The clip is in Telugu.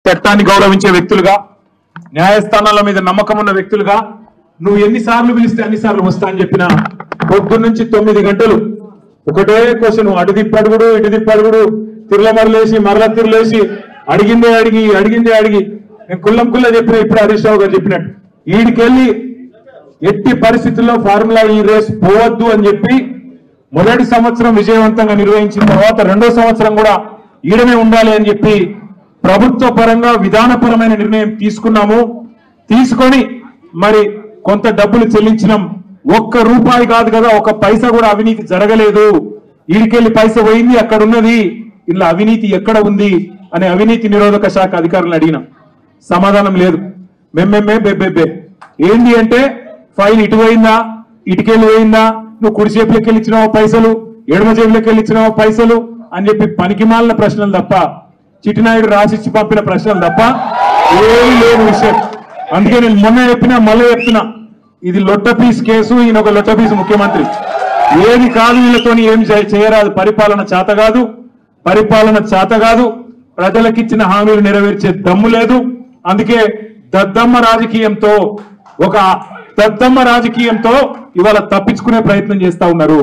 చట్టాన్ని గౌరవించే వ్యక్తులుగా, న్యాయస్థానాల మీద నమ్మకం ఉన్న వ్యక్తులుగా నువ్వు ఎన్నిసార్లు పిలిస్తే అన్నిసార్లు వస్తా అని చెప్పిన పొద్దు నుంచి 9 గంటలు ఒకటే క్వశ్చన్, అటు తిప్పడుగుడు ఇటు తిప్పడుగుడు, తిరులమరలేసి మరల తిరులేసి అడిగిందే అడిగి నేను కుల్లం చెప్పిన ఇప్పుడు హరీష్ రావు గారు చెప్పినట్టు ఈడికెళ్ళి ఎట్టి పరిస్థితుల్లో ఫార్ములా ఈ రేస్ పోవద్దు అని చెప్పి మొదటి సంవత్సరం విజయవంతంగా నిర్వహించిన తర్వాత రెండో సంవత్సరం కూడా ఈడనే ఉండాలి అని చెప్పి ప్రభుత్వ పరంగా విధానపరమైన నిర్ణయం తీసుకున్నాము. తీసుకొని మరి కొంత డబ్బులు చెల్లించినాం. ఒక్క రూపాయి కాదు కదా, ఒక పైసా కూడా అవినీతి జరగలేదు. ఈడికెళ్ళి పైసా పోయింది, అక్కడ ఉన్నది, ఇలా అవినీతి ఎక్కడ ఉంది అనే అవినీతి నిరోధక శాఖ అధికారులను అడిగినాం. సమాధానం లేదు. బెబ్బెబ్బే ఏంటి అంటే ఫైల్ ఇటు పోయిందా, ఇటుకెళ్ళి పోయిందా, నువ్వు కుడి చేపులకి వెళ్ళి ఇచ్చినావో పైసలు, ఎడమ చేపులకి వెళ్ళి ఇచ్చినావో పైసలు అని చెప్పి పనికిమాలిన ప్రశ్నలు తప్ప, చిట్టినాయుడు రాసిచ్చి పంపిన ప్రశ్నలు తప్ప ఏమీ లేని విషయం. అందుకే నేను మొన్న చెప్పినా మళ్ళీ చెప్తున్నా, ఇది లొట్టపీస్ కేసు, ఈయన ఒక లొట్టపీస్ ముఖ్యమంత్రి. ఏది కాదు, వీళ్ళతో ఏం చేయరాదు. పరిపాలన చేత కాదు, ప్రజలకిచ్చిన హామీలు నెరవేర్చే దమ్ము లేదు. అందుకే దద్దమ్మ రాజకీయంతో ఇవాళ తప్పించుకునే ప్రయత్నం చేస్తా ఉన్నారు.